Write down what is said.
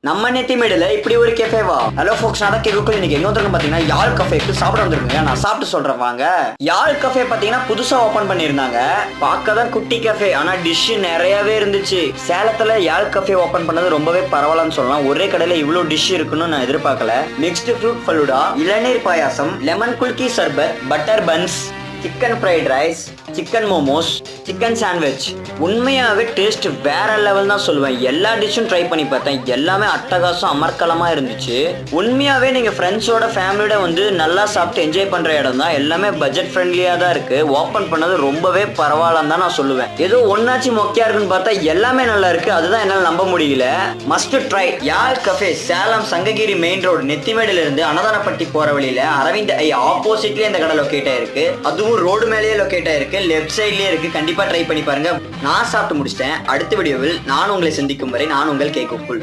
நம்ம நெத்திமேடுல இப்படி ஒரு கெஃபேவா? ஹலோ ஃபோக்ஸ், நான் கேக்குள்ள இன்னைக்கு எங்க வந்திருக்கோம் பாத்தீங்கன்னா யாழ் கஃபேக்கு சாப்பிட வந்திருக்கீங்க. நான் சாப்பிட்டு சொல்றேன் வாங்க. யாழ் கஃபே பாத்தீங்கன்னா புதுசா ஓபன் பண்ணிருந்தாங்க. பார்க்கதான் குட்டி கஃபே, ஆனா டிஷ் நிறையவே இருந்துச்சு. சேலத்துல யாழ் கஃபே ஓபன் பண்ணது ரொம்பவே பரவாயில்லன்னு சொல்லலாம். ஒரே கடையில இவ்வளவு டிஷ் இருக்குன்னு நான் எதிர்பார்க்கல. நெக்ஸ்ட் ஃப்ரூட் ஃபலூடா, இளநீர் பாயாசம், லெமன் குல்கி sharbat, butter buns, chicken fried rice, chicken momos, chicken sandwich. உண்மையாகவே டேஸ்ட் வேற லெவல் தான் சொல்லுவேன். எல்லா டிஷ்ஷும் ட்ரை பண்ணி பார்த்தேன். எல்லாமே அட்டகாசம் அமர்க்கலமாக இருந்துச்சு. உண்மையாகவே நீங்கள் ஃப்ரெண்ட்ஸோட ஃபேமிலியோட வந்து நல்லா சாப்பிட்டு என்ஜாய் பண்ணுற இடம் தான். எல்லாமே பட்ஜெட் ஃப்ரெண்ட்லியாக தான் இருக்குது. ஓப்பன் பண்ணது ரொம்பவே பரவாயில்லன்னு தான் நான் சொல்லுவேன். ஏதோ ஒன்னாச்சு மொக்கையாக இருக்குன்னு பார்த்தா எல்லாமே நல்லா இருக்குது. அதுதான் என்னால் நம்ப முடியல. Must try Yazh cafe, Salem Sankagiri main road நெத்திமேடுலேருந்து அன்னதானப்பட்டி போகிற வழியில் அரவிந்த் ஐ ஆப்போசிட்லேயே இந்த கடை லொக்கேட் ஆயிருக்கு. அதுவும் ரோடு மேலேயே லொக்கேட் ஆயிருக்கு. லெஃப்ட் சைட்லயே இருக்கு. கண்டிப்பா ட்ரை பண்ணி பாருங்க. நான் சாப்பிட்டு முடிச்சிட்டேன். அடுத்த வீடியோவில் நான் உங்களை சந்திக்கும் வரை நான் உங்கள் கேக்குள்.